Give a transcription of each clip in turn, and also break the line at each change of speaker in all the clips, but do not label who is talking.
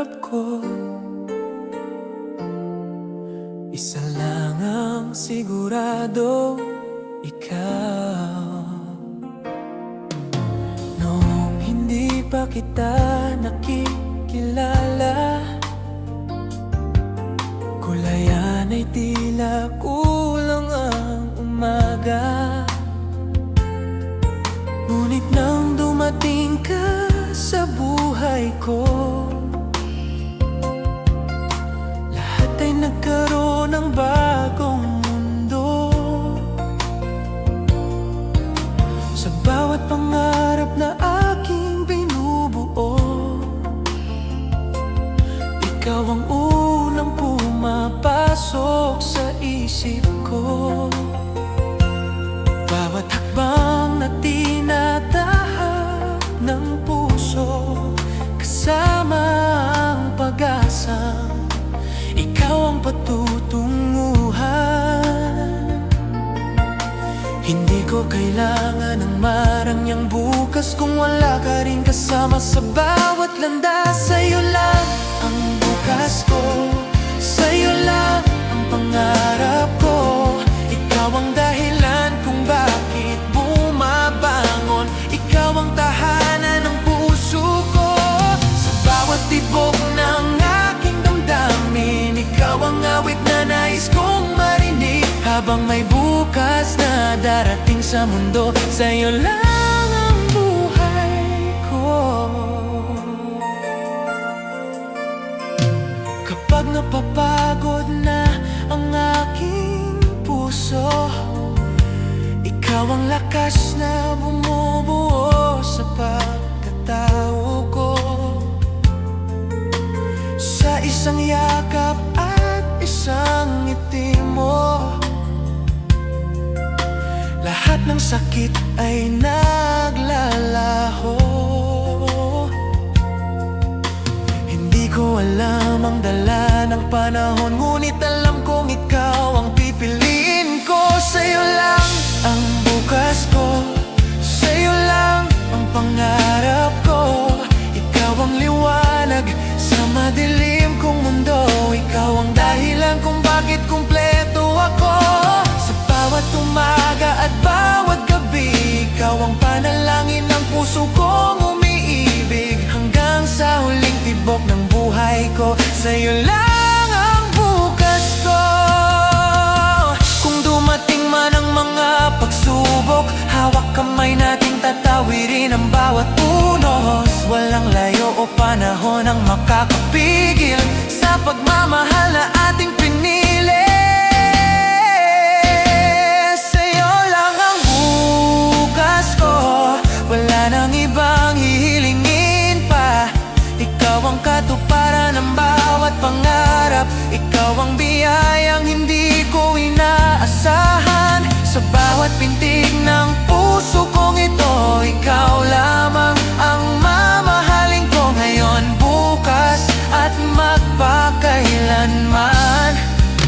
pangarap ko, isa lang ang sigurado, ikaw. Noong hindi pa kita nakikilala, kulayan ay tila kulang ang umaga. Ngunit nang dumating ka sa buhay ko, lahat ay nagkaroon ng bagong mundo. Sa bawat pangarap na aking binubuo, ikaw ang unang pumapasok sa isip ko. Bawat hakbang na tinatahak ng puso, kasama ang pag-asang ikaw ang patutunguhan. Hindi ko kailangan ng marangyang bukas kung wala ka rin kasama sa bawat landas. Sa'yo lang ang bukas ko, sa'yo lang ang pangarap ko. Ikaw ang dahilan kung bakit bumabangon, ikaw ang tahanan ng puso ko. Sa bawat tibok ng aking damdamin, ikaw ang awit na nais kong marinig. Habang may bukas na darating sa mundo, sa'yo lang ang buhay ko. Kapag napapagod na ang aking puso, ikaw ang lakas na bumubuo sa pagkatao ko. Sa isang yakap at isang ngiti mo, lahat ng sakit ay naglalaho. Hindi ko alam ang dala ng panahon, ngunit alam kong ikaw ang pipiliin ko. Sa'yo lang ang bukas ko, sa'yo lang ang pangarap ko. Ikaw ang liwanag sa madilim kong mundo, ikaw ang dahilan kung bakit kumpleto ako. Sa bawat umaga at bawat gabi, ikaw ang panalangin ng puso kong umiibig. Hanggang sa huling tibok ng buhay ko, sa'yo lang ang bukas ko. Kung dumating man ang mga pagsubok, hawak kamay nating tatawirin ang bawat unos. Walang layo o panahon ang makakapigil sa pagmamahal na ating pinili. Sa'yo lang ang bukas ko, wala nang ibang hihilingin pa. Ikaw ang katuparan ng bawat pangarap, ikaw ang biyayang hindi ko inaasahan. Sa bawat pintig ng puso kong ito, ikaw lamang ang mamahalin ko ngayon, bukas at magpakailanman.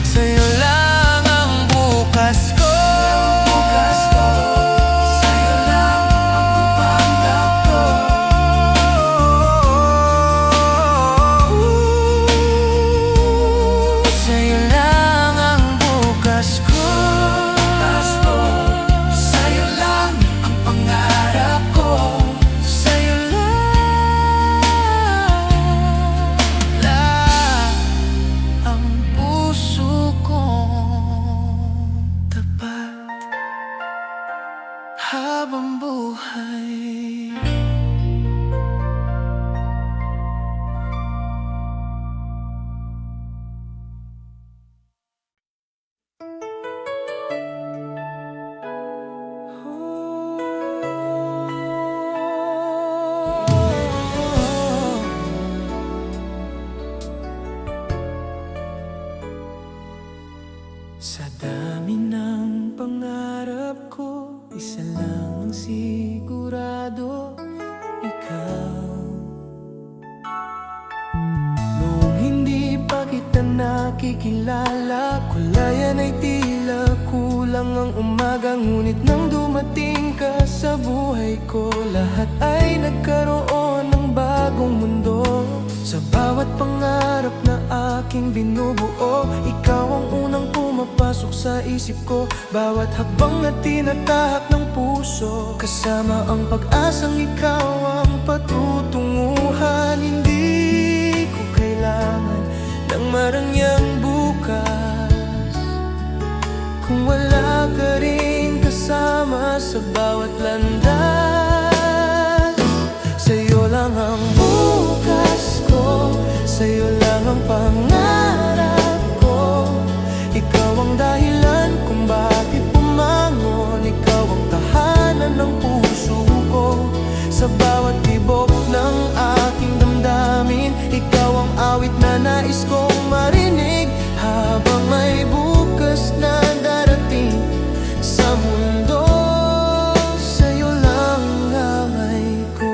Sa'yo lang ang bukas ko, sa'yo lang ang pangarap ko. Sa'yo lang ang bukas ko, sa'yo lang ang pangarap ko. Sa'yo lang ang puso ko tapat habang buhay. Sa dami ng pangarap ko, isa lang ang sigurado, ikaw. Noong hindi pa kita nakikilala, kulayan ay tila kulang ang umaga. Ngunit nang dumating ka sa buhay ko, lahat ay nagkaroon ng bagong mundo. Sa bawat aking binubuo. Ikaw ang unang pumapasok sa isip ko, bawat habang na tinatahak ng puso. Kasama ang pag-asang ikaw ang patutunguhan. Hindi ko kailangan ng marangyang bukas kung wala ka rin kasama sa bawat landas. Sa'yo lang ang bukas ko, sa'yo lang ang pangarap ko. Ikaw ang dahilan kung bakit bumangon. Ikaw ang tahanan ng puso ko. Sa bawat tibok ng aking damdamin, ikaw ang awit na nais kong marinig. Habang may bukas na darating sa mundo, sa'yo lang hangay ko.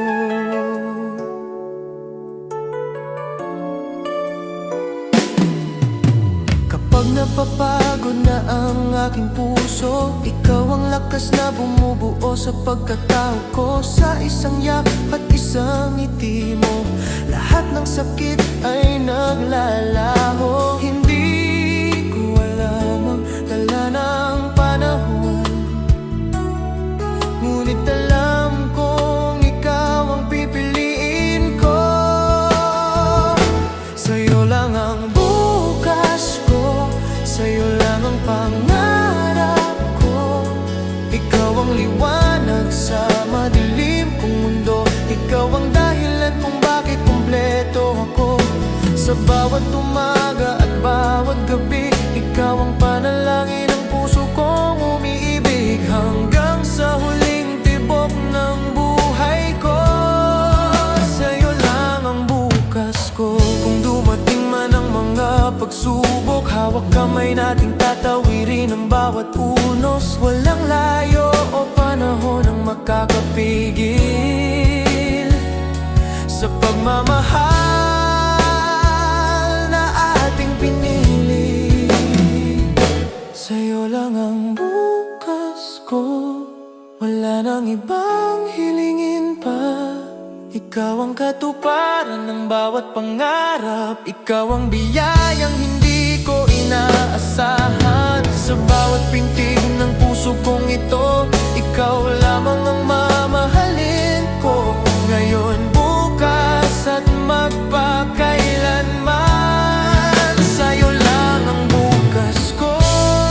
Kapag napapagod na ang aking puso, ikaw ang lakas na bumubuo sa pagkatao ko. Sa isang yakap at isang ngiti mo, lahat ng sakit ay naglalaho. Hindi ko alam ang dala ng panahon, ngunit alam kong ikaw ang pipiliin ko. Sa'yo lang ang bukas ko, sa'yo lang ang pangarap ko. Ikaw ang liwanag sa madilim kong mundo. Ikaw ang dahilan kung bakit kumpleto ako. Sa bawat umaga at bawat gabi, ikaw ang panalangin ng puso kong umiibig. Hanggang sa huling tibok ng buhay ko, sa'yo lang ang bukas ko. Kung dumating man ang mga pagsubok, hawak kamay nating tatawirin ang bawat unos. Walang layo o panahon ang makakapigil sa pagmamahal na ating pinili. Sa'yo lang ang bukas ko, wala nang ibang hilingin pa. Ikaw ang katuparan ng bawat pangarap. Ikaw ang biyayang hindi ko inaasahan. Sa bawat pintig ng puso kong ito, ikaw lamang ang mamahalin ko. Ngayon, bukas at magpakailanman, sa'yo lang ang bukas ko.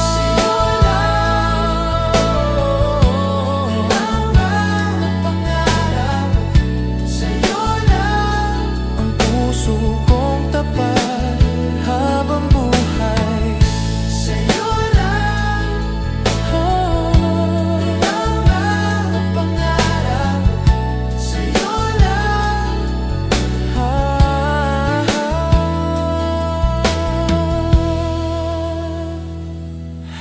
Sa'yo lang ang bawat pangarap. Sa'yo lang ang puso kong tapat habang buhay. Sa'yo lang ang bawat pangarap. Sa'yo lang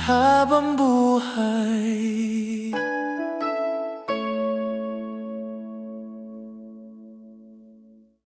habang buhay.